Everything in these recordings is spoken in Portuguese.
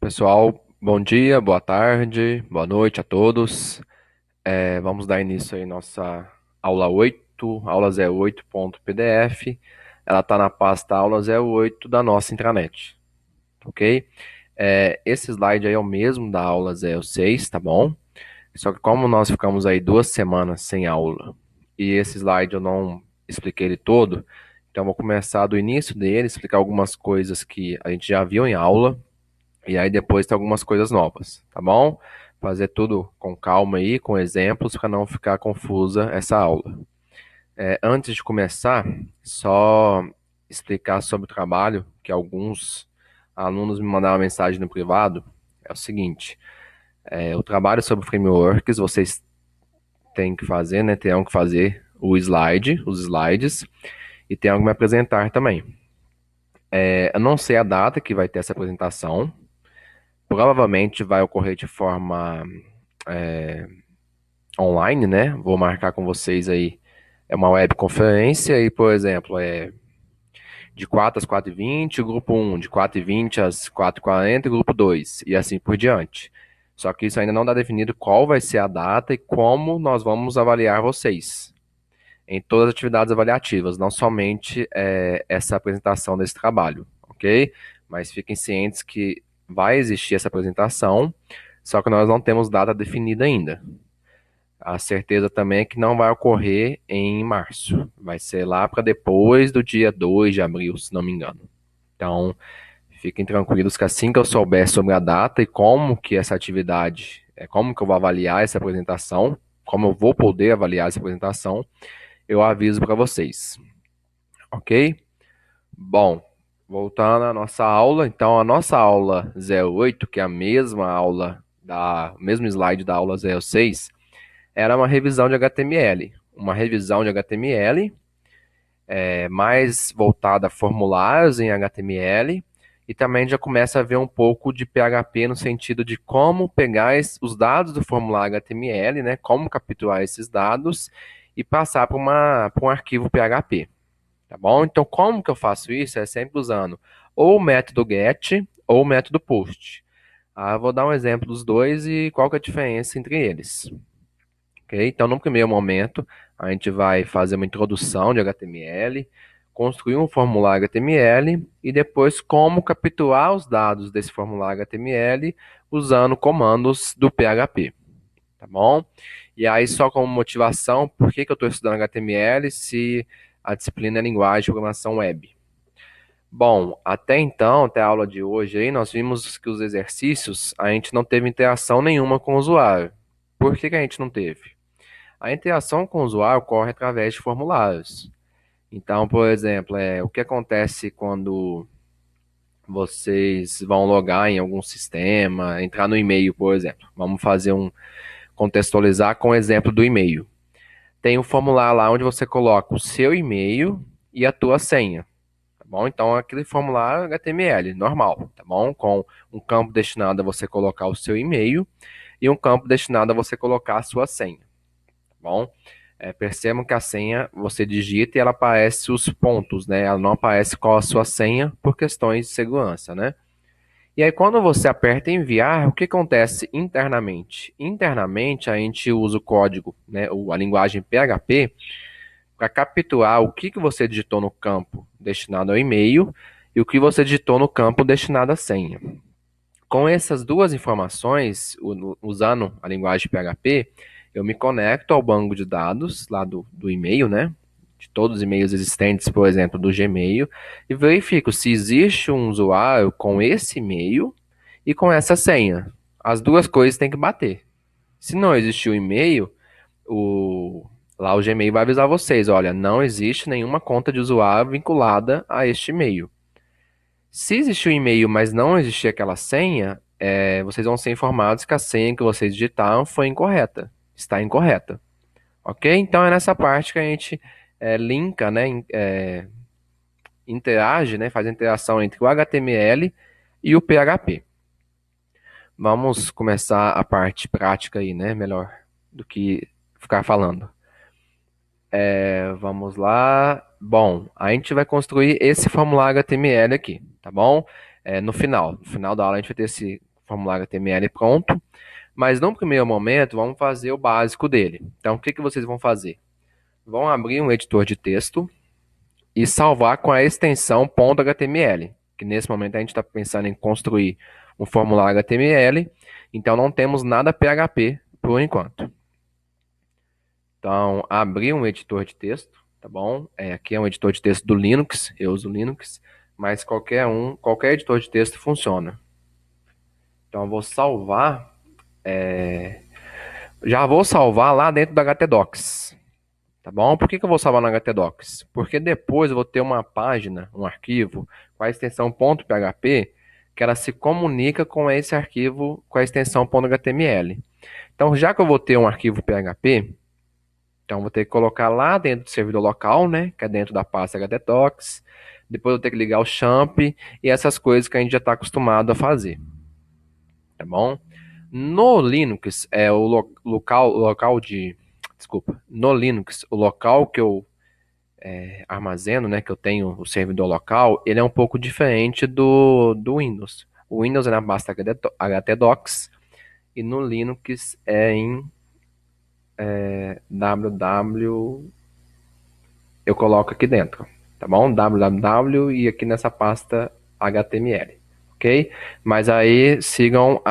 Pessoal, bom dia, boa tarde, boa noite a todos. Vamos dar início aí à nossa aula 8, aula 08.pdf. Ela está na pasta aula 08 da nossa intranet, ok? Esse slide aí é o mesmo da aula 06, tá bom? Só que como nós ficamos aí 2 semanas sem aula e esse slide eu não expliquei ele todo, então eu vou começar do início dele, explicar algumas coisas que a gente já viu em aula. E aí depois tem algumas coisas novas, tá bom? Fazer tudo com calma aí, com exemplos, para não ficar confusa essa aula. Antes de começar, só explicar sobre o trabalho, que alguns alunos me mandaram uma mensagem no privado. É o seguinte, o trabalho sobre frameworks, vocês têm que fazer, né? Terão que fazer os slides, e terão que me apresentar também. Eu não sei a data que vai ter essa apresentação. Provavelmente vai ocorrer de forma online, né? Vou marcar com vocês aí. É uma webconferência e, por exemplo, de 4 às 4h20, grupo um, de 4h20 às 4h40, grupo 2, e assim por diante. Só que isso ainda não está definido qual vai ser a data e como nós vamos avaliar vocês em todas as atividades avaliativas, não somente essa apresentação desse trabalho, ok? Mas fiquem cientes que vai existir essa apresentação, só que nós não temos data definida ainda. A certeza também é que não vai ocorrer em março. Vai ser lá para depois do dia 2 de abril, se não me engano. Então, fiquem tranquilos que assim que eu souber sobre a data e como que essa atividade, como que eu vou avaliar essa apresentação, como eu vou poder avaliar essa apresentação, eu aviso para vocês. Ok? Bom, voltando à nossa aula, então a nossa aula 08, que é a mesma aula o mesmo slide da aula 06, era uma revisão de HTML. Uma revisão de HTML, mais voltada a formulários em HTML, e também já começa a ver um pouco de PHP no sentido de como pegar os dados do formulário HTML, né, como capturar esses dados e passar para um arquivo PHP, tá bom? Então, como que eu faço isso? É sempre usando ou o método get ou o método post. Eu vou dar um exemplo dos dois e qual que é a diferença entre eles. Ok? Então, no primeiro momento, a gente vai fazer uma introdução de HTML, construir um formulário HTML e depois como capturar os dados desse formulário HTML usando comandos do PHP, tá bom? E aí, só como motivação, por que que eu estou estudando HTML se a disciplina é linguagem de programação web? Bom, até então, até a aula de hoje aí, nós vimos que os exercícios a gente não teve interação nenhuma com o usuário. Por que que a gente não teve? A interação com o usuário ocorre através de formulários. Então, por exemplo, o que acontece quando vocês vão logar em algum sistema, entrar no e-mail, por exemplo. Vamos fazer contextualizar com o exemplo do e-mail. Tem um formulário lá onde você coloca o seu e-mail e a tua senha, tá bom? Então, aquele formulário HTML, normal, tá bom? Com um campo destinado a você colocar o seu e-mail e um campo destinado a você colocar a sua senha, tá bom? Percebam que a senha você digita e ela aparece os pontos, né? Ela não aparece qual a sua senha por questões de segurança, né? E aí, quando você aperta enviar, o que acontece internamente? Internamente, a gente usa o código, né, a linguagem PHP, para capturar o que você digitou no campo destinado ao e-mail e o que você digitou no campo destinado à senha. Com essas duas informações, usando a linguagem PHP, eu me conecto ao banco de dados lá do e-mail, né? De todos os e-mails existentes, por exemplo, do Gmail, e verifico se existe um usuário com esse e-mail e com essa senha. As duas coisas têm que bater. Se não existir o e-mail, lá o Gmail vai avisar vocês, olha, não existe nenhuma conta de usuário vinculada a este e-mail. Se existir um e-mail, mas não existir aquela senha, vocês vão ser informados que a senha que vocês digitaram foi incorreta, está incorreta. Ok? Então é nessa parte que a gente linka, né, interage, né, faz a interação entre o HTML e o PHP. Vamos começar a parte prática aí, né, melhor do que ficar falando. Vamos lá. Bom, a gente vai construir esse formulário HTML aqui, tá bom? No final da aula a gente vai ter esse formulário HTML pronto, mas no primeiro momento vamos fazer o básico dele. Então, o que que vocês vão fazer? Vão abrir um editor de texto e salvar com a extensão .html, que nesse momento a gente está pensando em construir um formulário HTML, então não temos nada PHP por enquanto. Então, abrir um editor de texto, tá bom? Aqui é um editor de texto do Linux, eu uso Linux, mas qualquer editor de texto funciona. Então, eu vou salvar, já vou salvar lá dentro do htdocs, tá bom? Por que que eu vou salvar no htdocs? Porque depois eu vou ter uma página, um arquivo, com a extensão .php, que ela se comunica com esse arquivo com a extensão .html. Então, já que eu vou ter um arquivo PHP, então, vou ter que colocar lá dentro do servidor local, né? Que é dentro da pasta htdocs. Depois eu vou ter que ligar o champ e essas coisas que a gente já está acostumado a fazer. Tá bom? No Linux, no Linux, o local que eu armazeno, né? Que eu tenho o servidor local, ele é um pouco diferente do Windows. O Windows é na pasta htdocs e no Linux é em www. Eu coloco aqui dentro, tá bom? www e aqui nessa pasta HTML, ok? Mas aí sigam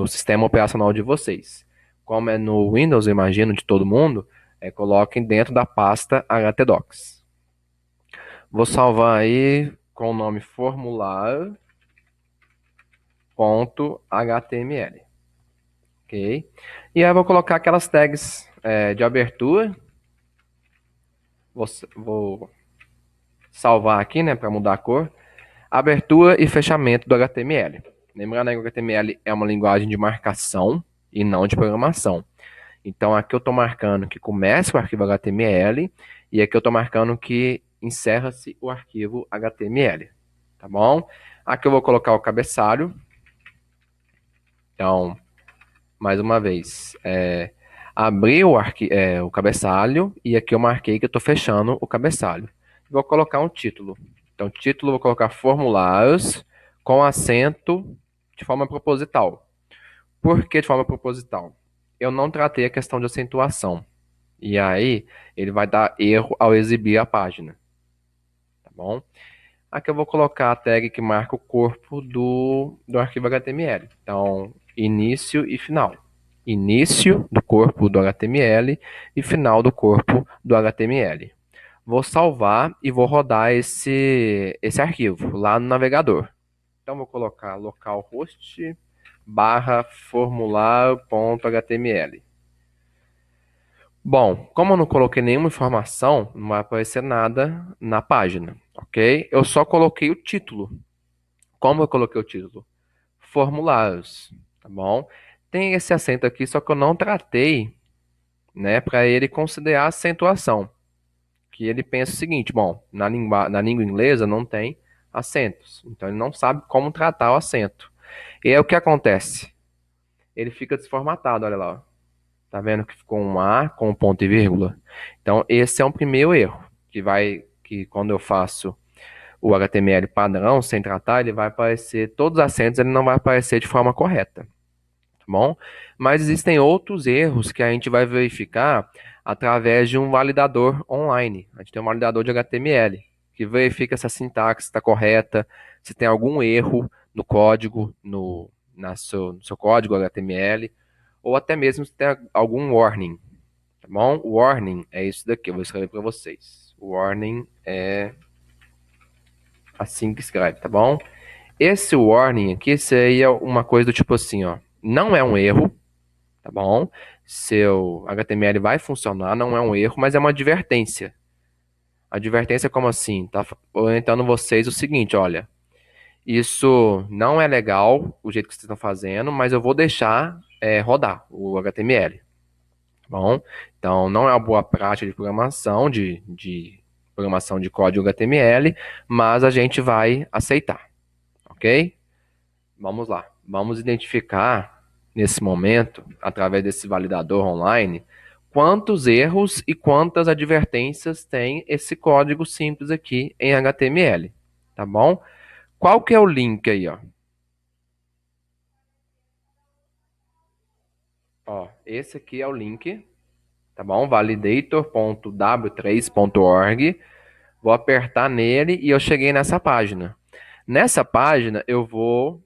o sistema operacional de vocês. Como é no Windows, eu imagino, de todo mundo, coloquem dentro da pasta htdocs. Vou salvar aí com o nome formular.html, ok? E aí eu vou colocar aquelas tags de abertura. Vou salvar aqui, né, para mudar a cor. Abertura e fechamento do HTML. Lembrando que o HTML é uma linguagem de marcação e não de programação. Então aqui eu estou marcando que começa o arquivo HTML e aqui eu estou marcando que encerra-se o arquivo HTML. Tá bom? Aqui eu vou colocar o cabeçalho. Então, mais uma vez, abrir o cabeçalho e aqui eu marquei que eu estou fechando o cabeçalho. Vou colocar um título. Então, título eu vou colocar formulários com acento de forma proposital. Por que de forma proposital? Eu não tratei a questão de acentuação. E aí, ele vai dar erro ao exibir a página. Tá bom? Aqui eu vou colocar a tag que marca o corpo do arquivo HTML. Então, início e final. Início do corpo do HTML e final do corpo do HTML. Vou salvar e vou rodar esse arquivo lá no navegador. Então, vou colocar localhost barra formulário.html. Bom, como eu não coloquei nenhuma informação, não vai aparecer nada na página, ok? Eu só coloquei o título. Como eu coloquei o título? Formulários, tá bom? Tem esse acento aqui, só que eu não tratei, né, para ele considerar acentuação. Que ele pensa o seguinte, bom, na língua inglesa não tem acentos, então ele não sabe como tratar o acento. E aí o que acontece? Ele fica desformatado, olha lá, ó. Tá vendo que ficou um A com um ponto e vírgula? Então esse é um primeiro erro, que quando eu faço o HTML padrão, sem tratar, ele vai aparecer, todos os acentos ele não vai aparecer de forma correta, tá bom? Mas existem outros erros que a gente vai verificar através de um validador online. A gente tem um validador de HTML, que verifica se a sintaxe está correta, se tem algum erro no código, no seu código HTML, ou até mesmo se tem algum warning, tá bom? Warning é isso daqui, eu vou escrever para vocês. Warning é assim que escreve, tá bom? Esse warning aqui seria uma coisa do tipo assim, ó, não é um erro, tá bom? Seu HTML vai funcionar, não é um erro, mas é uma advertência. Advertência como assim? Tá orientando vocês o seguinte, olha, isso não é legal, o jeito que vocês estão fazendo, mas eu vou deixar rodar o HTML, tá bom? Então, não é uma boa prática de programação, de programação de código HTML, mas a gente vai aceitar, ok? Vamos lá. Vamos identificar, nesse momento, através desse validador online, quantos erros e quantas advertências tem esse código simples aqui em HTML, tá bom? Qual que é o link aí, ó? Ó, esse aqui é o link, tá bom? Validator.w3.org. Vou apertar nele e eu cheguei nessa página. Nessa página eu vou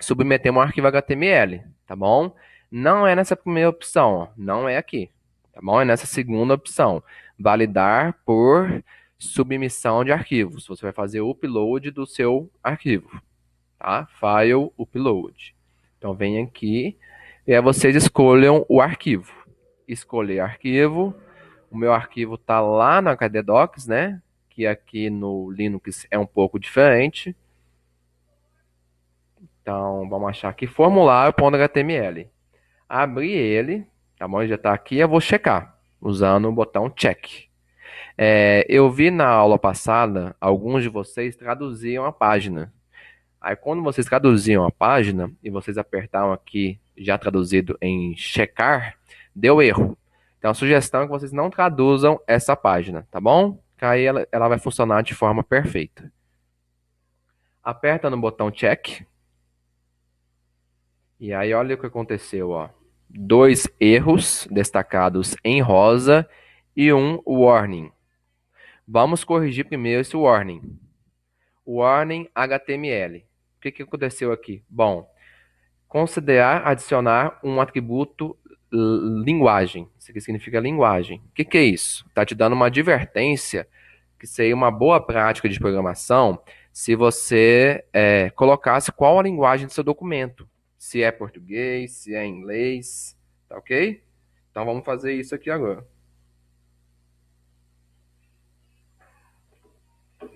submeter um arquivo HTML, tá bom? Não é nessa primeira opção, ó, não é aqui, tá bom? É nessa segunda opção, validar por submissão de arquivos. Você vai fazer o upload do seu arquivo, tá? File upload. Então vem aqui e aí vocês escolham o arquivo. Escolher arquivo. O meu arquivo tá lá na HD Docs, né? Que aqui no Linux é um pouco diferente. Então, vamos achar aqui formulário.html. Abri ele, tá bom? Ele já está aqui, eu vou checar, usando o botão check. Eu vi na aula passada, alguns de vocês traduziam a página. Aí, quando vocês traduziam a página, e vocês apertaram aqui, já traduzido em checar, deu erro. Então, a sugestão é que vocês não traduzam essa página, tá bom? Que aí ela vai funcionar de forma perfeita. Aperta no botão check. E aí, olha o que aconteceu, ó. 2 erros destacados em rosa e um warning. Vamos corrigir primeiro esse warning. Warning HTML. O que aconteceu aqui? Bom, considerar adicionar um atributo linguagem. Isso aqui significa linguagem. O que é isso? Está te dando uma advertência que seria uma boa prática de programação se você colocasse qual a linguagem do seu documento. Se é português, se é inglês, tá ok? Então vamos fazer isso aqui agora.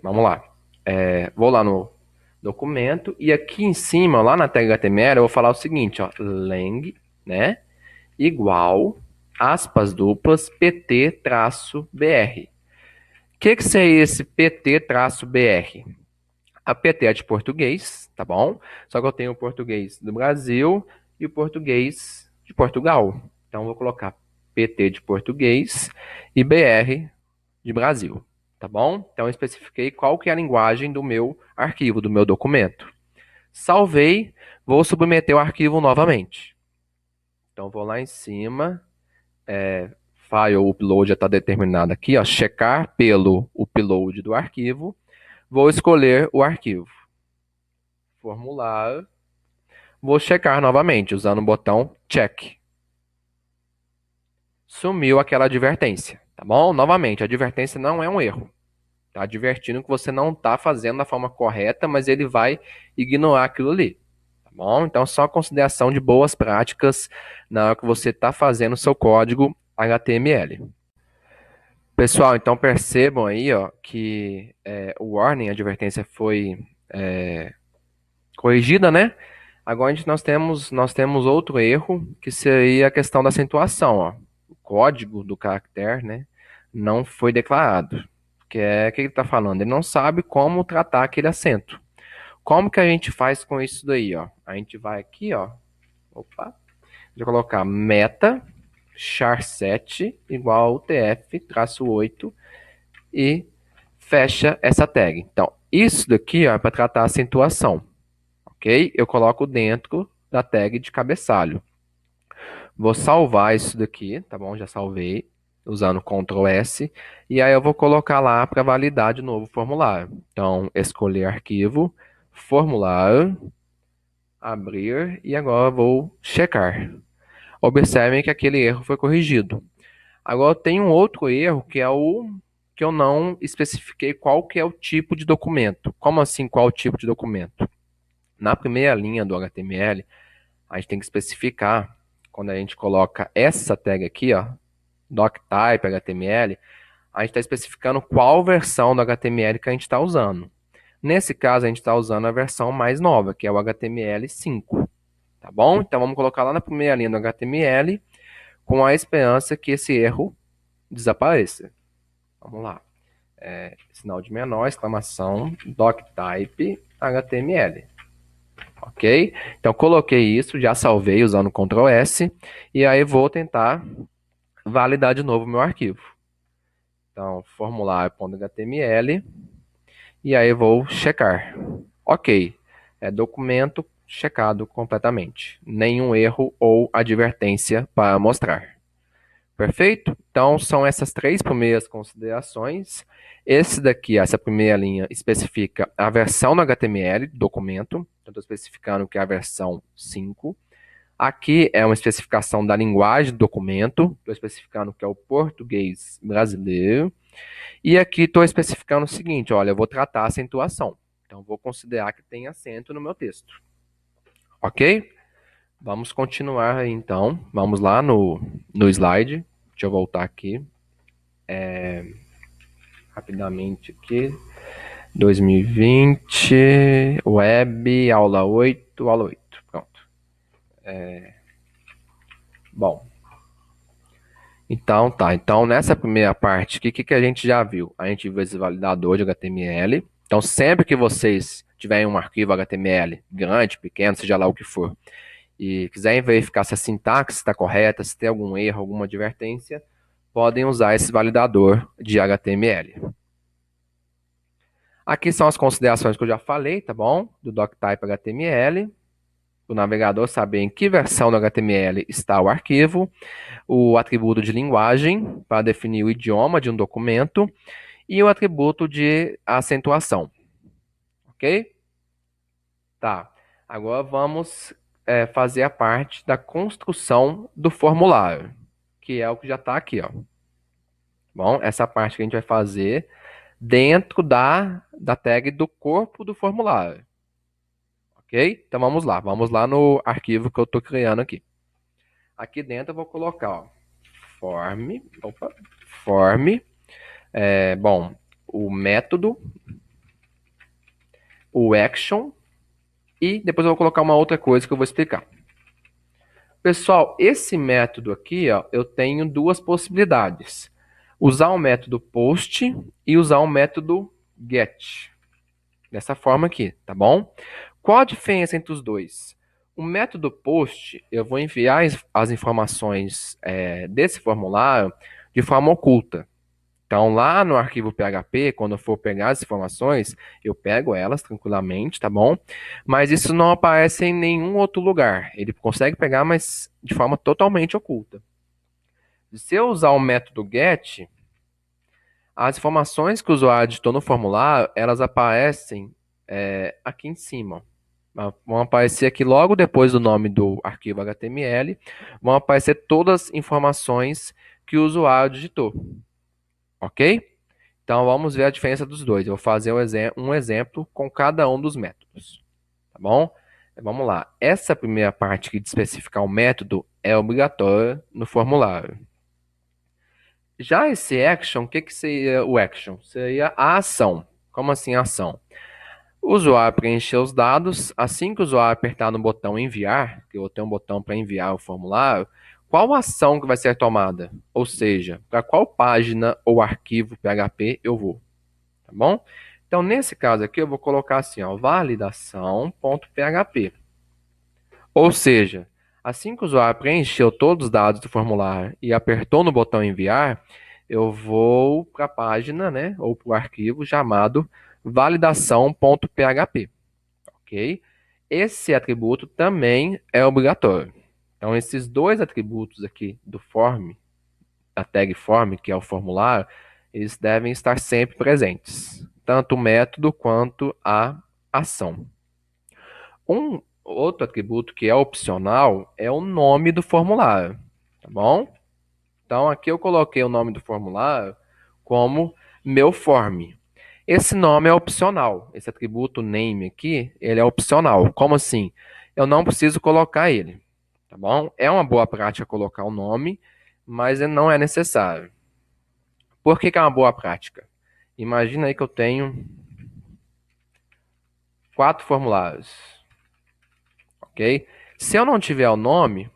Vamos lá. Vou lá no documento e aqui em cima, lá na tag HTML, eu vou falar o seguinte, ó, lang, né, igual, aspas duplas, pt-br. O que seria esse pt-br? A PT é de português, tá bom? Só que eu tenho o português do Brasil e o português de Portugal. Então, eu vou colocar PT de português e BR de Brasil, tá bom? Então, eu especifiquei qual que é a linguagem do meu arquivo, do meu documento. Salvei, vou submeter o arquivo novamente. Então, vou lá em cima, file upload já está determinado aqui, ó, checar pelo upload do arquivo. Vou escolher o arquivo. Formular. Vou checar novamente, usando o botão check. Sumiu aquela advertência, tá bom? Novamente, a advertência não é um erro. Tá advertindo que você não está fazendo da forma correta, mas ele vai ignorar aquilo ali. Tá bom? Então, só consideração de boas práticas na hora que você está fazendo o seu código HTML. Pessoal, então percebam aí, ó, que o warning, a advertência foi corrigida, né? Agora nós temos outro erro, que seria a questão da acentuação, ó. O código do caractere, né, não foi declarado. Que é o que ele está falando? Ele não sabe como tratar aquele acento. Como que a gente faz com isso daí, ó? A gente vai aqui, ó. Opa. Vou colocar meta char7 igual tf-8 e fecha essa tag. Então, isso daqui, ó, é para tratar a acentuação. Ok? Eu coloco dentro da tag de cabeçalho. Vou salvar isso daqui, tá bom? Já salvei, usando Ctrl S. E aí eu vou colocar lá para validar de novo o formulário. Então, escolher arquivo, formulário, abrir e agora vou checar. Observem que aquele erro foi corrigido. Agora tem um outro erro que é o que eu não especifiquei qual que é o tipo de documento. Como assim qual o tipo de documento? Na primeira linha do HTML, a gente tem que especificar, quando a gente coloca essa tag aqui, ó, doctype HTML, a gente está especificando qual versão do HTML que a gente está usando. Nesse caso, a gente está usando a versão mais nova, que é o HTML5. Tá bom? Então, vamos colocar lá na primeira linha do HTML, com a esperança que esse erro desapareça. Vamos lá. Sinal de menor, exclamação, doctype HTML. Ok? Então, coloquei isso, já salvei usando Ctrl S, e aí vou tentar validar de novo o meu arquivo. Então, formulário.html, e aí vou checar. Ok, documento checado completamente. Nenhum erro ou advertência para mostrar. Perfeito? Então, são essas três primeiras considerações. Esse daqui, essa primeira linha, especifica a versão no HTML do documento. Então, estou especificando que é a versão 5. Aqui é uma especificação da linguagem do documento. Estou especificando que é o português brasileiro. E aqui estou especificando o seguinte, olha, eu vou tratar a acentuação. Então, vou considerar que tem acento no meu texto. Ok? Vamos continuar aí, então. Vamos lá no slide. Deixa eu voltar aqui. Rapidamente aqui. 2020, web, aula 8, aula 8. Pronto. Bom, então tá. Então, nessa primeira parte, o que a gente já viu? A gente viu esse validador de HTML. Então, sempre que vocês tiverem um arquivo HTML grande, pequeno, seja lá o que for, e quiserem verificar se a sintaxe está correta, se tem algum erro, alguma advertência, podem usar esse validador de HTML. Aqui são as considerações que eu já falei, tá bom? Do doctype HTML. O navegador saber em que versão do HTML está o arquivo. O atributo de linguagem, para definir o idioma de um documento. E o atributo de acentuação. Ok? Tá. Agora vamos fazer a parte da construção do formulário, que é o que já está aqui, ó. Bom, essa parte que a gente vai fazer dentro da tag do corpo do formulário. Ok? Então vamos lá no arquivo que eu estou criando aqui. Aqui dentro eu vou colocar, ó, form, bom, o método, o action, e depois eu vou colocar uma outra coisa que eu vou explicar. Pessoal, esse método aqui, ó, eu tenho duas possibilidades. Usar o método post e usar o método get. Dessa forma aqui, tá bom? Qual a diferença entre os dois? O método post, eu vou enviar as informações desse formulário de forma oculta. Então, lá no arquivo PHP, quando eu for pegar as informações, eu pego elas tranquilamente, tá bom? Mas isso não aparece em nenhum outro lugar. Ele consegue pegar, mas de forma totalmente oculta. Se eu usar o método get, as informações que o usuário digitou no formulário, elas aparecem aqui em cima. Vão aparecer aqui logo depois do nome do arquivo HTML, vão aparecer todas as informações que o usuário digitou. Ok? Então vamos ver a diferença dos dois. Eu vou fazer um exemplo com cada um dos métodos. Tá bom? Vamos lá. Essa primeira parte aqui de especificar o método é obrigatória no formulário. Já esse action, o que seria o action? Seria a ação. Como assim a ação? O usuário preencher os dados, assim que o usuário apertar no botão enviar, que eu vou ter um botão para enviar o formulário, qual ação que vai ser tomada? Ou seja, para qual página ou arquivo PHP eu vou, tá bom? Então, nesse caso aqui, eu vou colocar assim, ó, validação.php. Ou seja, assim que o usuário preencheu todos os dados do formulário e apertou no botão enviar, eu vou para a página, né, ou para o arquivo chamado validação.php, ok? Esse atributo também é obrigatório. Então, esses dois atributos aqui do form, da tag form, que é o formulário, eles devem estar sempre presentes, tanto o método quanto a ação. Um outro atributo que é opcional é o nome do formulário, tá bom? Então, aqui eu coloquei o nome do formulário como meu form. Esse nome é opcional. Esse atributo name aqui, ele é opcional. Como assim? Eu não preciso colocar ele, tá bom? É uma boa prática colocar o nome, mas ele não é necessário. Por que é uma boa prática? Imagina aí que eu tenho 4 formulários, ok? Se eu não tiver o nome,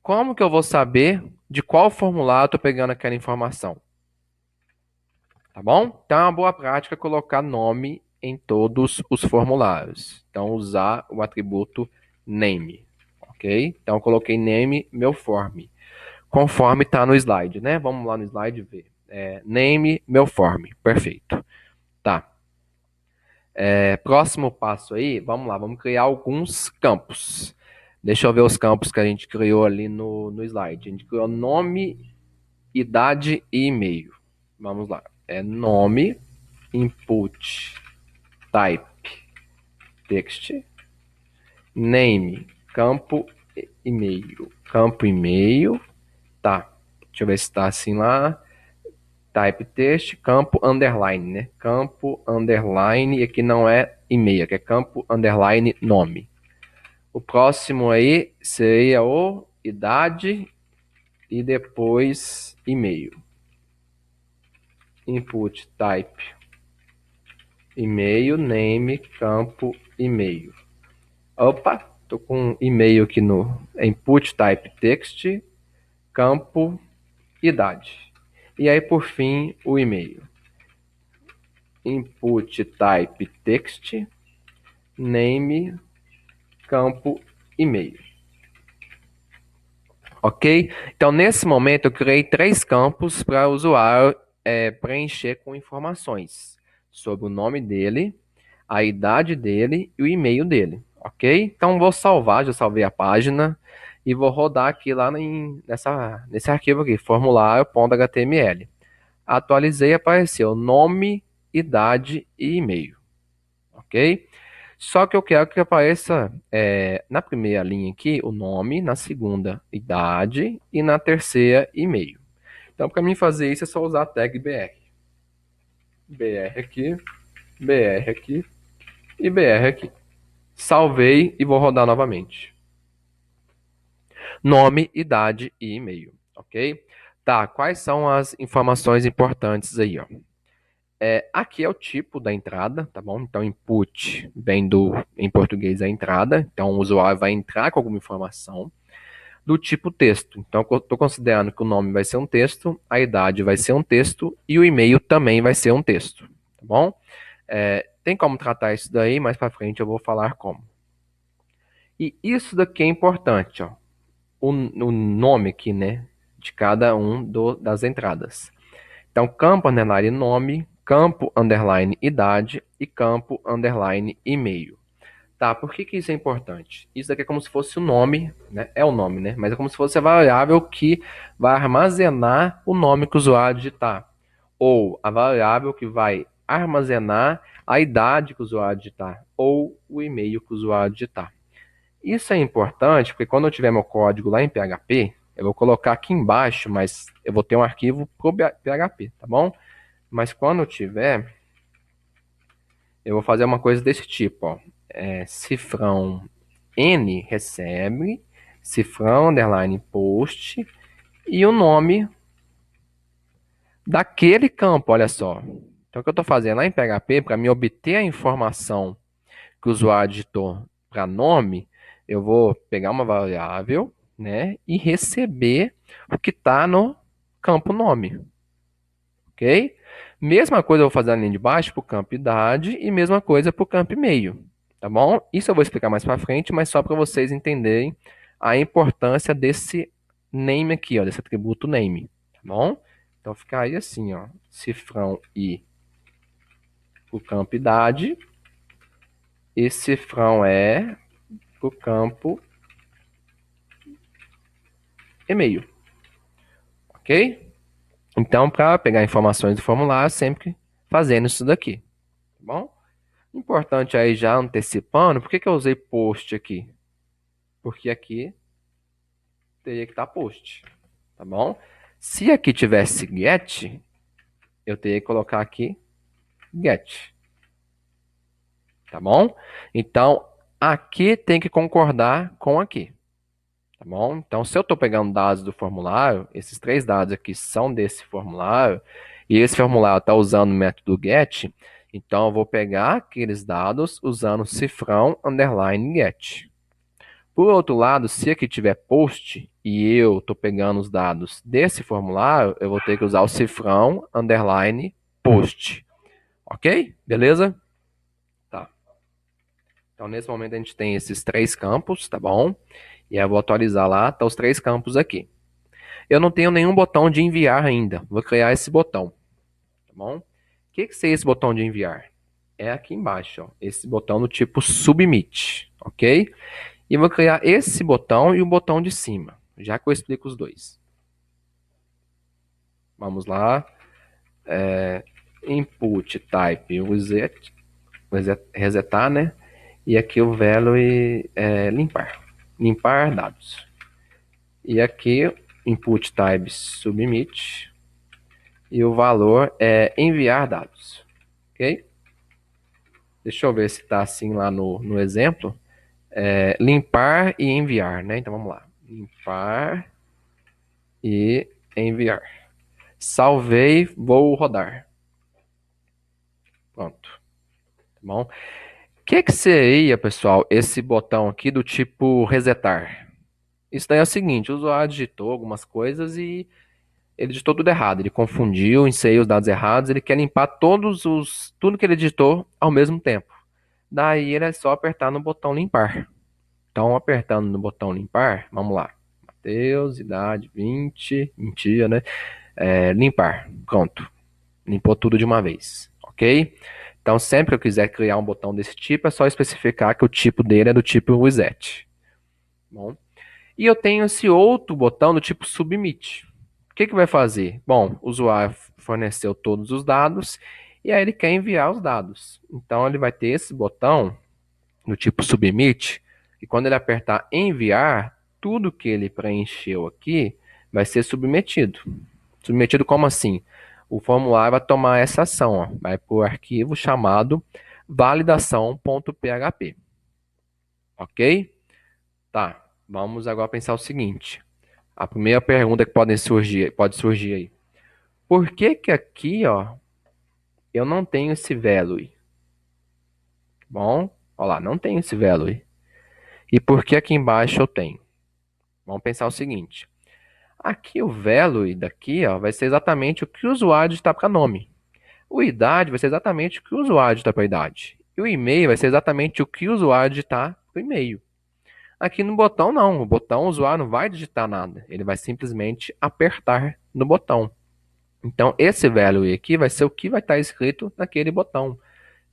como que eu vou saber de qual formulário eu estou pegando aquela informação? Tá bom? Então é uma boa prática colocar nome em todos os formulários. Então usar o atributo name, ok? Então eu coloquei name meu form, conforme está no slide, né? Vamos lá no slide ver. Name meu form, perfeito. Tá. Próximo passo aí, vamos lá, vamos criar alguns campos. Deixa eu ver os campos que a gente criou ali no slide. A gente criou nome, idade e e-mail. Vamos lá. É nome, input, type, text, name, campo e-mail. Campo e-mail, tá. Deixa eu ver se tá assim lá. Type text, campo underline, né? Campo underline, e aqui não é e-mail, aqui é campo underline nome. O próximo aí seria o idade e depois e-mail. Input type e-mail, name, campo e-mail. Opa, tô com e-mail aqui no input type text, campo idade. E aí por fim o e-mail. Input type text, name, campo e-mail. Ok? Então, nesse momento, eu criei 3 campos para o usuário preencher com informações sobre o nome dele, a idade dele e o e-mail dele. Ok? Então, vou salvar, já salvei a página e vou rodar aqui lá nesse arquivo aqui, formulário.html. Atualizei, apareceu nome, idade e e-mail. Ok? Só que eu quero que apareça na primeira linha aqui o nome, na segunda idade e na terceira e-mail. Então, para mim fazer isso é só usar a tag BR. BR aqui, BR aqui e BR aqui. Salvei e vou rodar novamente. Nome, idade e e-mail, ok? Tá, quais são as informações importantes aí, ó? Aqui é o tipo da entrada, tá bom? Então, input vem em português, a entrada. Então, o usuário vai entrar com alguma informação do tipo texto. Então, eu estou considerando que o nome vai ser um texto, a idade vai ser um texto e o e-mail também vai ser um texto, tá bom? Tem como tratar isso daí, mais para frente eu vou falar como. E isso daqui é importante, ó. O nome aqui, né, de cada um das entradas. Então, campo underline nome, campo underline idade e campo underline e-mail. Tá, por que que isso é importante? Isso daqui é como se fosse o nome, né? É o nome, né? Mas é como se fosse a variável que vai armazenar o nome que o usuário digitar. Ou a variável que vai armazenar a idade que o usuário digitar. Ou o e-mail que o usuário digitar. Isso é importante porque quando eu tiver meu código lá em PHP, eu vou colocar aqui embaixo, mas eu vou ter um arquivo pro PHP, tá bom? Mas quando eu tiver, eu vou fazer uma coisa desse tipo, ó. Cifrão N recebe, cifrão underline post e o nome daquele campo, olha só. Então, o que eu estou fazendo lá em PHP, para me obter a informação que o usuário digitou para nome, eu vou pegar uma variável, né, e receber o que está no campo nome, ok? Mesma coisa eu vou fazer na linha de baixo para o campo idade e mesma coisa para o campo e-mail, tá bom? Isso eu vou explicar mais para frente, mas só para vocês entenderem a importância desse name aqui, ó, desse atributo name, tá bom? Então ficaria assim, ó, cifrão i para o campo idade e cifrão e para o campo e-mail, ok? Então, para pegar informações do formulário, sempre fazendo isso daqui, tá bom? Importante aí já antecipando, por que que eu usei post aqui? Porque aqui teria que estar post, tá bom? Se aqui tivesse get, eu teria que colocar aqui get, tá bom? Então, aqui tem que concordar com aqui, tá bom? Então, se eu estou pegando dados do formulário, esses 3 dados aqui são desse formulário, e esse formulário está usando o método get, então eu vou pegar aqueles dados usando cifrão underline get. Por outro lado, se aqui tiver post e eu estou pegando os dados desse formulário, eu vou ter que usar o cifrão underline post. Ok? Beleza? Tá. Então, nesse momento, a gente tem esses 3 campos, tá bom? E aí eu vou atualizar lá, tá os 3 campos aqui. Eu não tenho nenhum botão de enviar ainda. Vou criar esse botão, tá bom? O que que seria esse botão de enviar? é aqui embaixo, ó, esse botão do tipo Submit, ok? E vou criar esse botão e o botão de cima, já que eu explico os dois. Vamos lá. Input type resetar, né? E aqui o value é limpar. Limpar dados. E aqui input type submit. E o valor é enviar dados. Ok? Deixa eu ver se está assim lá no exemplo. Limpar e enviar, né? Então vamos lá. Limpar e enviar. Salvei, vou rodar. Pronto. Tá bom? O que seria, pessoal, esse botão aqui do tipo resetar? Isso daí é o seguinte, o usuário digitou algumas coisas e ele digitou tudo errado. Ele confundiu, inseriu os dados errados, ele quer limpar tudo que ele digitou ao mesmo tempo. Daí ele é só apertar no botão limpar. Então, apertando no botão limpar, vamos lá. Mateus, idade 20, mentira, né? Limpar, pronto. Limpou tudo de uma vez, ok? Então, sempre que eu quiser criar um botão desse tipo, é só especificar que o tipo dele é do tipo reset. Bom, e eu tenho esse outro botão do tipo submit. O que vai fazer? Bom, o usuário forneceu todos os dados e aí ele quer enviar os dados. Então, ele vai ter esse botão do tipo submit e quando ele apertar enviar, tudo que ele preencheu aqui vai ser submetido. Submetido como assim? O formulário vai tomar essa ação, ó, vai para o arquivo chamado validação.php. Ok? Tá, vamos agora pensar o seguinte. A primeira pergunta que pode surgir aí. Por que que aqui, ó, eu não tenho esse value? Bom, olha lá, não tenho esse value. E por que aqui embaixo eu tenho? Vamos pensar o seguinte. Aqui o value daqui, ó, vai ser exatamente o que o usuário está para nome. O idade vai ser exatamente o que o usuário está para idade. E o e-mail vai ser exatamente o que o usuário digitar para o e-mail. Aqui no botão não, o botão o usuário não vai digitar nada, ele vai simplesmente apertar no botão. Então esse value aqui vai ser o que vai estar escrito naquele botão.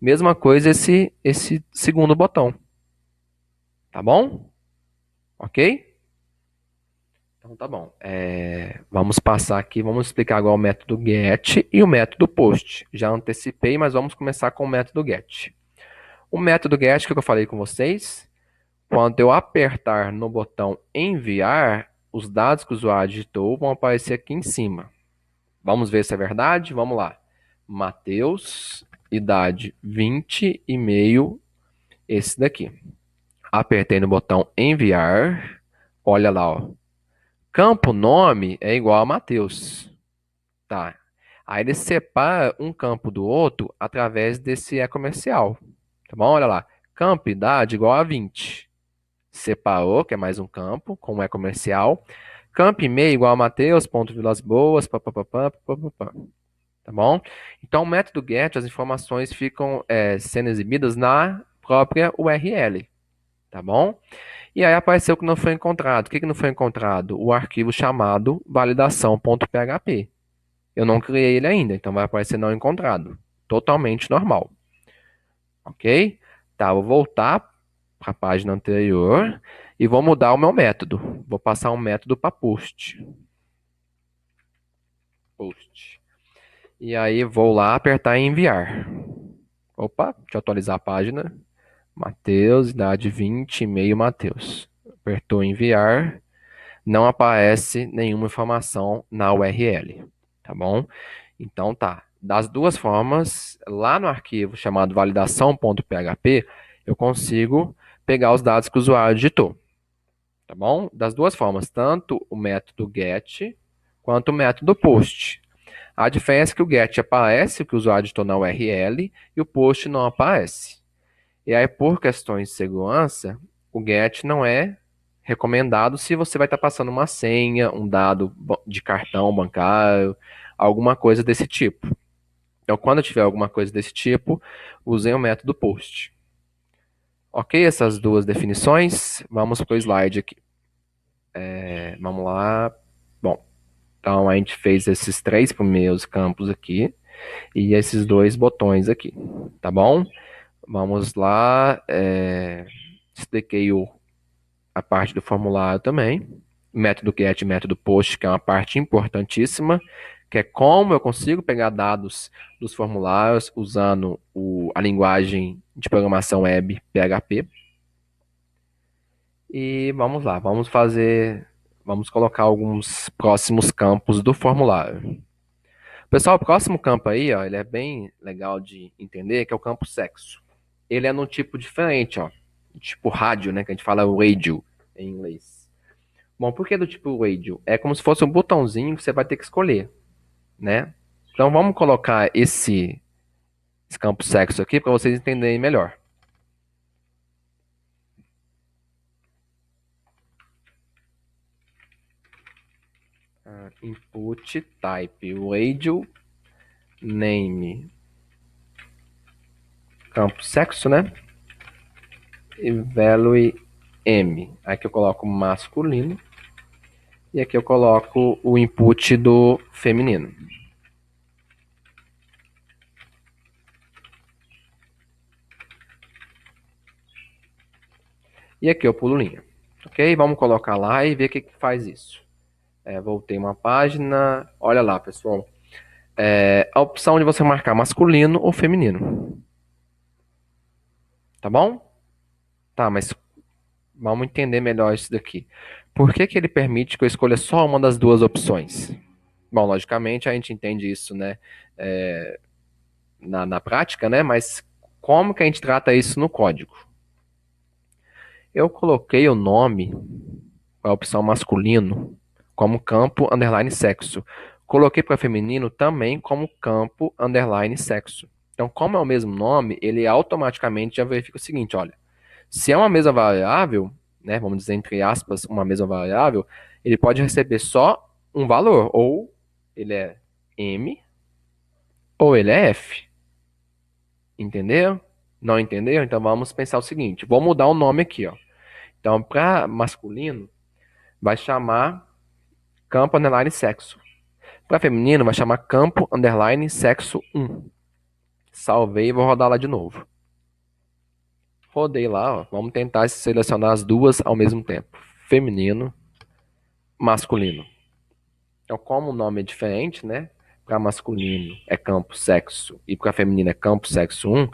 Mesma coisa esse segundo botão. Tá bom? Ok? Então tá bom. Vamos passar aqui, vamos explicar agora o método get e o método post. Já antecipei, mas vamos começar com o método get. O método get que eu falei com vocês, quando eu apertar no botão enviar, os dados que o usuário digitou vão aparecer aqui em cima. Vamos ver se é verdade? Vamos lá. Mateus, idade 20, e-mail, esse daqui. Apertei no botão enviar. Olha lá, ó. Campo nome é igual a Mateus. Tá. Aí ele separa um campo do outro através desse comercial. Tá bom? Olha lá. Campo idade igual a 20. Separou, que é mais um campo, como é comercial. Campo e-mail igual a Mateus, ponto Vilas Boas, papapá, papapá. Tá bom? Então, o método get, as informações ficam sendo exibidas na própria URL. Tá bom? E aí apareceu que não foi encontrado. O que não foi encontrado? O arquivo chamado validação.php. Eu não criei ele ainda, então vai aparecer não encontrado. Totalmente normal. Ok? Tá, vou voltar para a página anterior e vou mudar o meu método. Vou passar um método para post. Post. E aí vou lá apertar em enviar. Opa, deixa eu atualizar a página. Mateus, idade 20, e-mail Mateus. Apertou enviar. Não aparece nenhuma informação na URL. Tá bom? Então tá. Das duas formas, lá no arquivo chamado validação.php, eu consigo pegar os dados que o usuário digitou. Tá bom? Das duas formas, tanto o método get quanto o método post. A diferença é que o get aparece o que o usuário digitou na URL e o post não aparece. E aí, por questões de segurança, o get não é recomendado se você vai estar passando uma senha, um dado de cartão bancário, alguma coisa desse tipo. Então, quando tiver alguma coisa desse tipo, usei o método post. Ok, essas duas definições. Vamos para o slide aqui. Vamos lá. Bom, então a gente fez esses três primeiros campos aqui. e esses dois botões aqui, tá bom? Vamos lá, expliquei a parte do formulário também, método get e método post, que é uma parte importantíssima, que é como eu consigo pegar dados dos formulários usando a linguagem de programação web PHP. E vamos lá, vamos colocar alguns próximos campos do formulário. Pessoal, o próximo campo aí, ó, ele é bem legal de entender, que é o campo sexo. Ele é num tipo diferente, ó, tipo rádio, né, que a gente fala radio em inglês. Bom, por que do tipo radio? É como se fosse um botãozinho que você vai ter que escolher, né? Então vamos colocar esse campo sexo aqui para vocês entenderem melhor. Input type radio name campo sexo, né? E value M. Aqui eu coloco masculino. E aqui eu coloco o input do feminino. E aqui eu pulo linha. Ok? Vamos colocar lá e ver o que faz isso. Voltei uma página. Olha lá, pessoal. A opção de você marcar masculino ou feminino. Tá bom? Tá, mas vamos entender melhor isso daqui. Por que ele permite que eu escolha só uma das duas opções? Bom, logicamente a gente entende isso, né, na prática, né, mas como que a gente trata isso no código? Eu coloquei o nome, a opção masculino, como campo underline sexo. Coloquei para feminino também como campo underline sexo. Então, como é o mesmo nome, ele automaticamente já verifica o seguinte, olha, se é uma mesma variável, né, vamos dizer entre aspas, uma mesma variável, ele pode receber só um valor, ou ele é M, ou ele é F. Entendeu? Não entendeu? Então vamos pensar o seguinte, vou mudar o nome aqui, ó. Então, para masculino, vai chamar campo underline sexo. Para feminino, vai chamar campo underline sexo 1. Salvei e vou rodar lá de novo. Rodei lá, ó. Vamos tentar selecionar as duas ao mesmo tempo. Feminino, masculino. Então, como o nome é diferente, né? Para masculino é campo sexo e para feminino é campo sexo 1,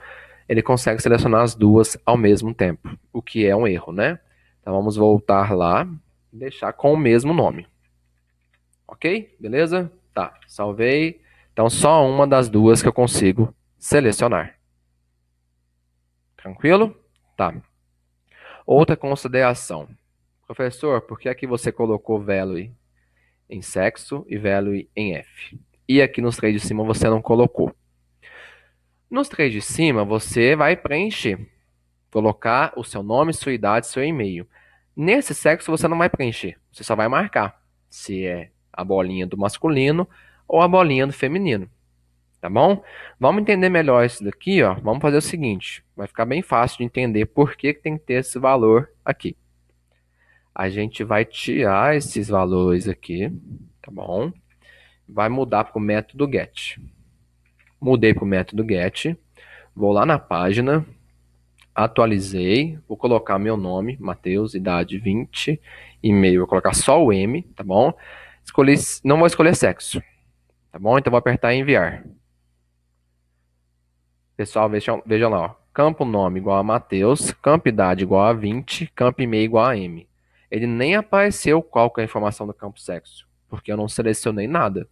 ele consegue selecionar as duas ao mesmo tempo, o que é um erro, né? Então vamos voltar lá e deixar com o mesmo nome. Ok? Beleza? Tá, salvei. Então só uma das duas que eu consigo selecionar. Tranquilo? Tá. Outra consideração. Professor, por que aqui você colocou value em sexo e value em F? E aqui nos três de cima você não colocou. Nos três de cima você vai preencher. Colocar o seu nome, sua idade, seu e-mail. Nesse sexo você não vai preencher. Você só vai marcar se é a bolinha do masculino ou a bolinha do feminino. Tá bom? Vamos entender melhor isso daqui, ó. Vamos fazer o seguinte, vai ficar bem fácil de entender por que tem que ter esse valor aqui. A gente vai tirar esses valores aqui, tá bom? Vai mudar para o método get. Mudei para o método get. Vou lá na página, atualizei, vou colocar meu nome, Matheus, idade 20, e-mail, vou colocar só o M, tá bom? Não vou escolher sexo, tá bom? Então vou apertar em enviar. Pessoal, vejam lá, ó. Campo nome igual a Matheus, campo idade igual a 20, campo e-mail igual a M. Ele nem apareceu qual que é a informação do campo sexo, porque eu não selecionei nada.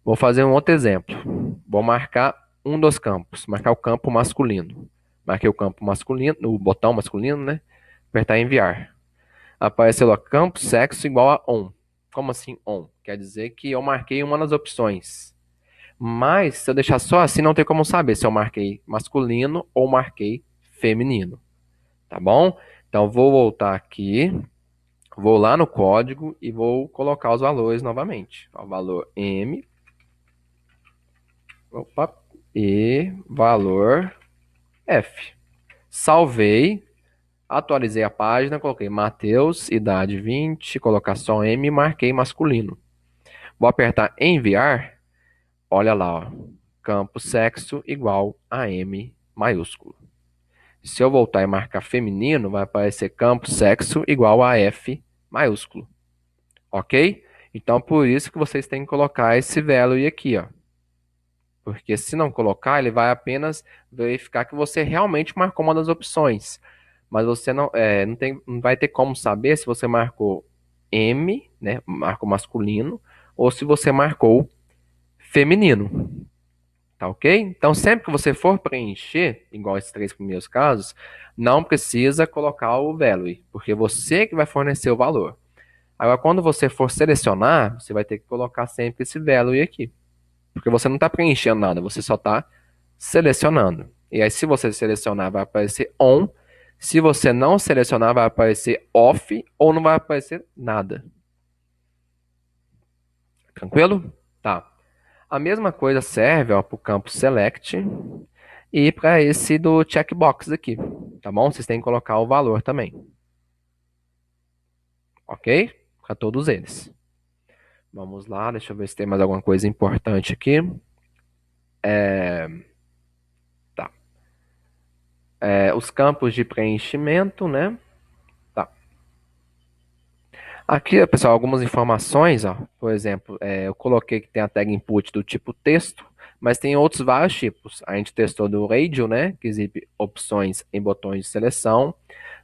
Vou fazer um outro exemplo. Vou marcar um dos campos, marcar o campo masculino. Marquei o campo masculino, o botão masculino, né? Apertar em enviar. Apareceu lá, campo sexo igual a on. Como assim on? Quer dizer que eu marquei uma das opções. Mas, se eu deixar só assim, não tem como saber se eu marquei masculino ou marquei feminino. Tá bom? Então, vou voltar aqui, vou lá no código e vou colocar os valores novamente. O valor M, opa, e valor F. Salvei, atualizei a página, coloquei Matheus, idade 20, colocar só M e marquei masculino. Vou apertar enviar. olha lá, ó, campo sexo igual a M maiúsculo. Se eu voltar e marcar feminino, vai aparecer campo sexo igual a F maiúsculo, ok? Então, por isso que vocês têm que colocar esse value aqui, ó. Porque se não colocar, ele vai apenas verificar que você realmente marcou uma das opções. Mas você não vai ter como saber se você marcou M, né, marcou masculino, ou se você marcou feminino. Tá ok? Então, sempre que você for preencher, igual esses três primeiros casos, não precisa colocar o value, porque você que vai fornecer o valor. Agora, quando você for selecionar, você vai ter que colocar sempre esse value aqui. Porque você não está preenchendo nada, você só está selecionando. E aí, se você selecionar, vai aparecer on. Se você não selecionar, vai aparecer off ou não vai aparecer nada. Tranquilo? Tá. A mesma coisa serve para o campo select e para esse do checkbox aqui. Tá bom? Vocês têm que colocar o valor também. Ok? Para todos eles. Vamos lá, deixa eu ver se tem mais alguma coisa importante aqui. Tá. Os campos de preenchimento, né? Tá. Aqui, pessoal, algumas informações, ó. Por exemplo, eu coloquei que tem a tag input do tipo texto, mas tem outros vários tipos. A gente testou do radio, né? Que exibe opções em botões de seleção.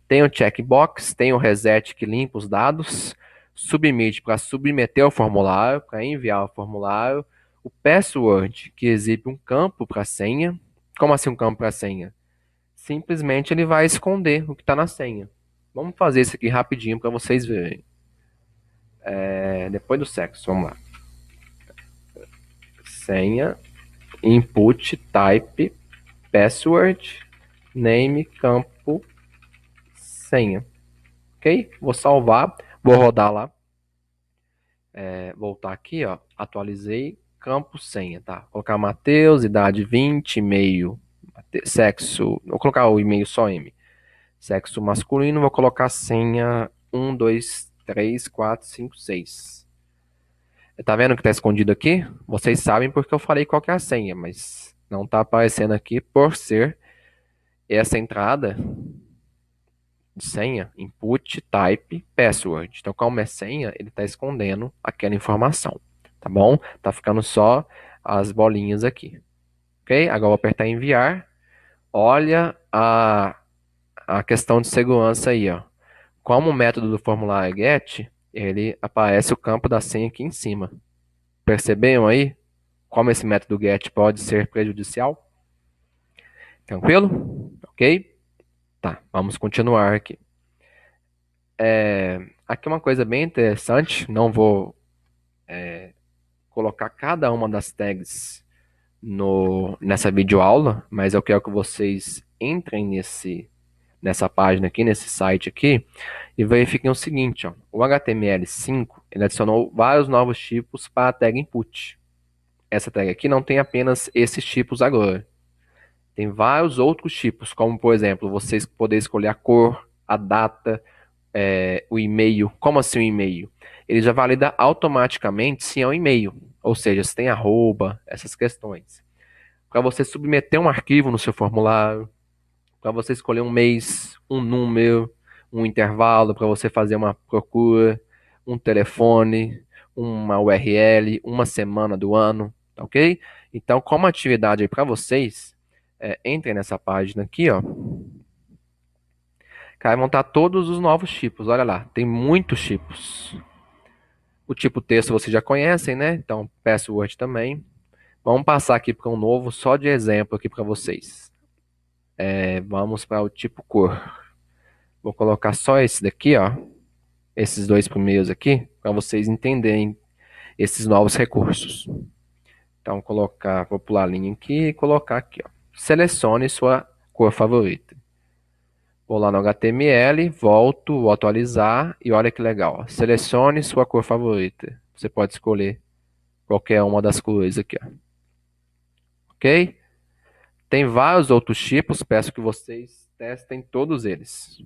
Tem o checkbox, tem o reset que limpa os dados, submit para submeter o formulário, para enviar o formulário, o password que exibe um campo para senha. Como assim um campo para senha? Simplesmente ele vai esconder o que está na senha. Vamos fazer isso aqui rapidinho para vocês verem. Depois do sexo, vamos lá. Senha, input, type, password, name, campo, senha. Ok? Vou salvar, vou rodar lá. Voltar aqui, ó, atualizei, campo senha, tá? Vou colocar Matheus, idade 20, e-mail, sexo, vou colocar o e-mail só M. Sexo masculino, vou colocar senha 1, 2, 3, 4, 5, 6. Tá vendo que tá escondido aqui? Vocês sabem porque eu falei qual que é a senha, mas não tá aparecendo aqui por ser essa entrada de senha, input, type, password. Então, como é senha, ele está escondendo aquela informação, tá bom? Tá ficando só as bolinhas aqui, ok? Agora vou apertar enviar. Olha a questão de segurança aí, ó. Como o método do formulário é get, ele aparece o campo da senha aqui em cima. Perceberam aí como esse método get pode ser prejudicial? Tranquilo? Ok? Tá, vamos continuar aqui. Aqui uma coisa bem interessante, não vou colocar cada uma das tags nessa videoaula, mas eu quero que vocês entrem nessa página aqui, nesse site aqui, e verifiquem o seguinte, ó, o HTML5 ele adicionou vários novos tipos para a tag input. Essa tag aqui não tem apenas esses tipos agora. Tem vários outros tipos, como por exemplo, vocês poderem escolher a cor, a data, o e-mail. Como assim o e-mail? Ele já valida automaticamente se é um e-mail, ou seja, se tem arroba, essas questões. Para você submeter um arquivo no seu formulário, para você escolher um mês, um número, um intervalo, para você fazer uma procura, um telefone, uma URL, uma semana do ano, tá ok? Então, como atividade aí para vocês, entrem nessa página aqui, ó. Cara, vão estar todos os novos tipos. Olha lá, tem muitos tipos. O tipo texto vocês já conhecem, né? Então, password também. Vamos passar aqui para um novo, só de exemplo aqui para vocês. Vamos para o tipo cor. Vou colocar só esse daqui, ó. Esses dois primeiros aqui, para vocês entenderem esses novos recursos. Então, vou pular a linha aqui e colocar aqui, ó. Selecione sua cor favorita. Vou lá no HTML, volto, vou atualizar e olha que legal. Ó. Selecione sua cor favorita. Você pode escolher qualquer uma das cores aqui, ó. Ok? Tem vários outros tipos, peço que vocês testem todos eles.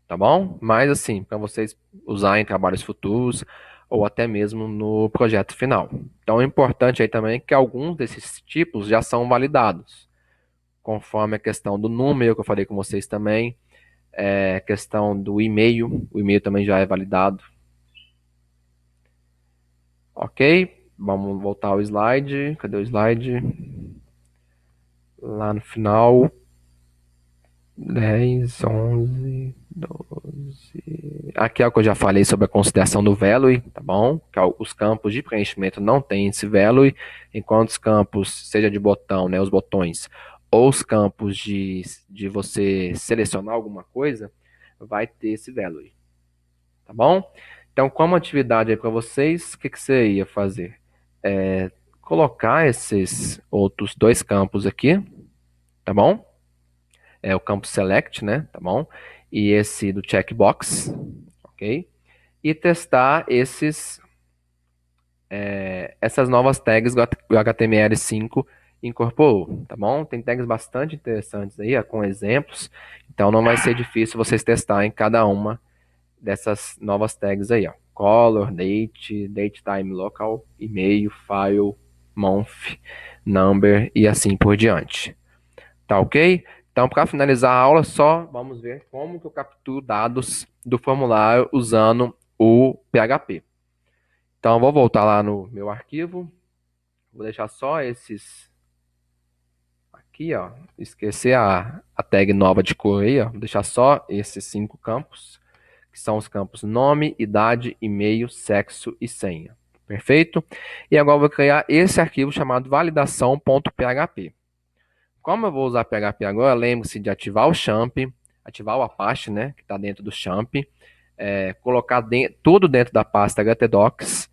Tá bom? Mas assim, para vocês usarem em trabalhos futuros, ou até mesmo no projeto final. Então, é importante aí também que alguns desses tipos já são validados, conforme a questão do número que eu falei com vocês também, questão do e-mail, o e-mail também já é validado. Ok? Vamos voltar ao slide. Cadê o slide? Lá no final. 10, 11, 12. Aqui é o que eu já falei sobre a consideração do value, tá bom? Que os campos de preenchimento não têm esse value, enquanto os campos, seja de botão, né, os botões, ou os campos de você selecionar alguma coisa, vai ter esse value, tá bom? Então, como atividade aí para vocês, o que que você ia fazer? Colocar esses outros dois campos aqui, tá bom? O campo select, né? Tá bom? E esse do checkbox, ok? E testar essas novas tags que o HTML5 incorporou, tá bom? Tem tags bastante interessantes aí, ó, com exemplos, então não vai ser difícil vocês testarem cada uma dessas novas tags aí, ó. Color, date, date time local, e-mail, file, month, number e assim por diante. Tá ok? Então, para finalizar a aula, só vamos ver como que eu capturo dados do formulário usando o PHP. Então, eu vou voltar lá no meu arquivo. Vou deixar só esses aqui, ó. Esquecer a tag nova de cor aí, ó. Vou deixar só esses 5 campos, que são os campos nome, idade, e-mail, sexo e senha. Perfeito? E agora eu vou criar esse arquivo chamado validação.php. Como eu vou usar PHP agora, lembre-se de ativar o champ, ativar o Apache, né, que está dentro do champ, colocar tudo dentro da pasta htdocs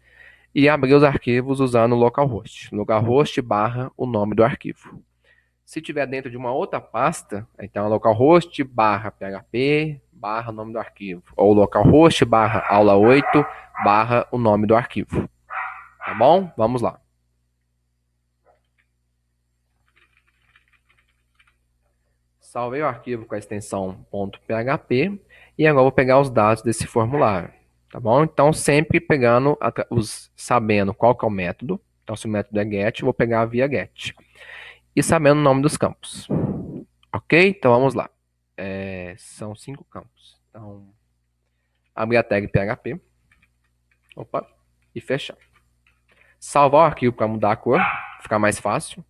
e abrir os arquivos usando o localhost. Localhost barra o nome do arquivo. Se tiver dentro de uma outra pasta, então localhost barra php barra o nome do arquivo. Ou localhost barra aula 8 barra o nome do arquivo. Tá bom? Vamos lá. Salvei o arquivo com a extensão .php e agora vou pegar os dados desse formulário, tá bom? Então, sempre pegando, sabendo qual que é o método. Então, se o método é get, eu vou pegar via get. E sabendo o nome dos campos. Ok? Então, vamos lá. São 5 campos. Então, abrir a tag PHP. Opa. E fechar. Salvar o arquivo para mudar a cor, ficar mais fácil.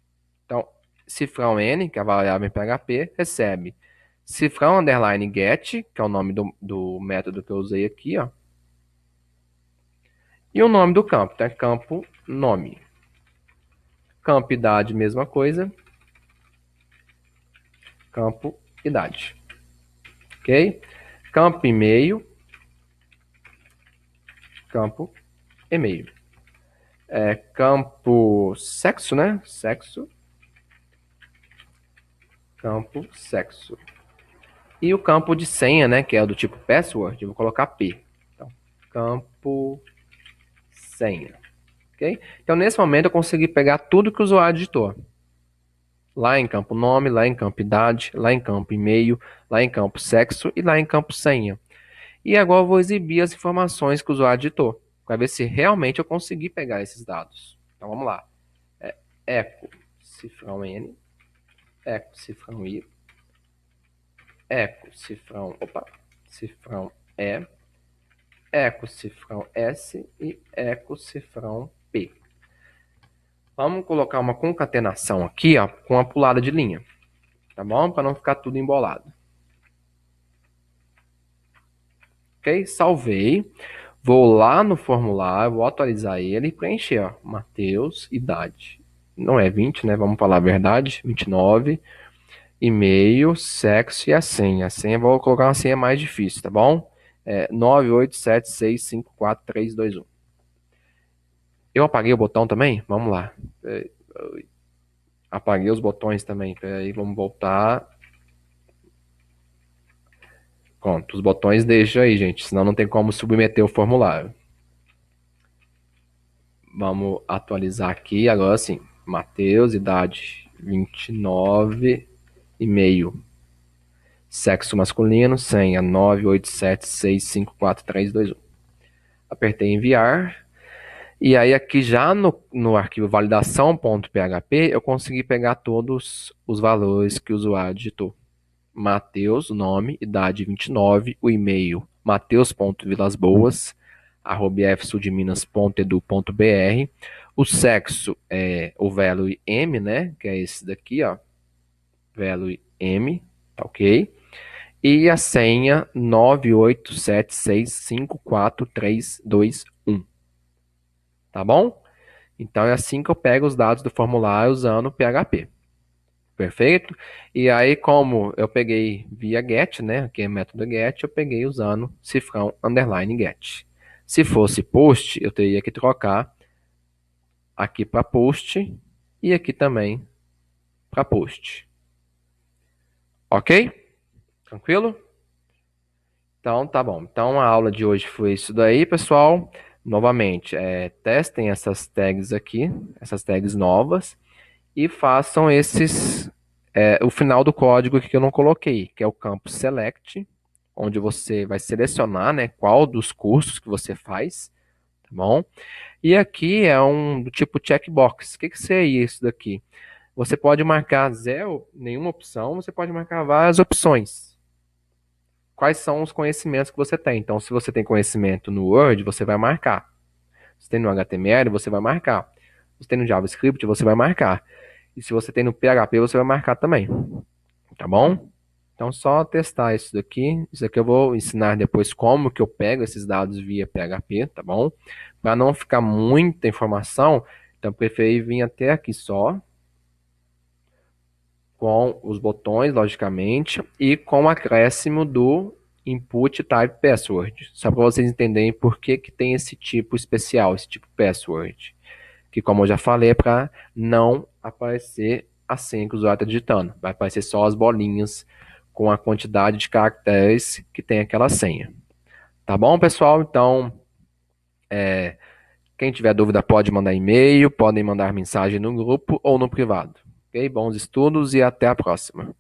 Então, cifrão N, que é a variável em PHP, recebe cifrão underline get, que é o nome do método que eu usei aqui, ó. E o nome do campo, tá? Campo nome. Campo idade, mesma coisa. Campo idade. Ok? Campo e-mail. Campo e-mail. Campo sexo, né? Sexo. Campo sexo. E o campo de senha, né? Que é do tipo password, eu vou colocar P. Então, campo senha. Ok? Então, nesse momento, eu consegui pegar tudo que o usuário digitou. Lá em campo nome, lá em campo idade, lá em campo e-mail, lá em campo sexo e lá em campo senha. E agora eu vou exibir as informações que o usuário digitou, para ver se realmente eu consegui pegar esses dados. Então vamos lá. Eco cifrão N, eco cifrão I, eco cifrão E, eco cifrão S e eco cifrão P. Vamos colocar uma concatenação aqui, ó, com uma pulada de linha, tá bom? Para não ficar tudo embolado. Ok? Salvei. Vou lá no formulário, vou atualizar ele e preencher, ó. Matheus, idade. Não é 20, né? Vamos falar a verdade. 29. E-mail, sexo e a senha. A senha, vou colocar uma senha mais difícil, tá bom? 987654321. Eu apaguei o botão também? Vamos lá. Apaguei os botões também. Peraí, vamos voltar. Pronto, os botões deixa aí, gente, senão não tem como submeter o formulário. Vamos atualizar aqui, agora sim. Matheus, idade 29 e meio. Sexo masculino, senha 987654321. apertei enviar. E aí aqui já no arquivo validação.php eu consegui pegar todos os valores que o usuário digitou. Mateus, nome, idade 29, o e-mail mateus.vilasboas@fsudminas.edu.br, o sexo é o value M, né, que é esse daqui, ó, value M, tá ok? E a senha 987654321, tá bom? Então é assim que eu pego os dados do formulário usando o PHP. Perfeito? E aí, como eu peguei via get, né? Que é método get, eu peguei usando cifrão underline get. Se fosse post, eu teria que trocar aqui para post e aqui também para post. Ok? Tranquilo? Então, tá bom. Então, a aula de hoje foi isso daí, pessoal. Novamente, testem essas tags aqui, essas tags novas, e façam o final do código que eu não coloquei, que é o campo select, onde você vai selecionar, né, qual dos cursos que você faz, tá bom? E aqui é do tipo checkbox. O que seria isso daqui? Você pode marcar zero, nenhuma opção, você pode marcar várias opções. Quais são os conhecimentos que você tem? Então, se você tem conhecimento no Word, você vai marcar. Se tem no HTML, você vai marcar. Se tem no JavaScript, você vai marcar. E se você tem no PHP, você vai marcar também. Tá bom? Então, só testar isso daqui. Isso aqui eu vou ensinar depois como que eu pego esses dados via PHP, tá bom? Para não ficar muita informação, então eu preferi vir até aqui só, com os botões, logicamente, e com o acréscimo do input type password. Só para vocês entenderem por que que tem esse tipo especial, esse tipo password. Que, como eu já falei, é para não aparecer a senha que o usuário está digitando. Vai aparecer só as bolinhas com a quantidade de caracteres que tem aquela senha. Tá bom, pessoal? Então, quem tiver dúvida pode mandar e-mail, podem mandar mensagem no grupo ou no privado. Ok? Bons estudos e até a próxima.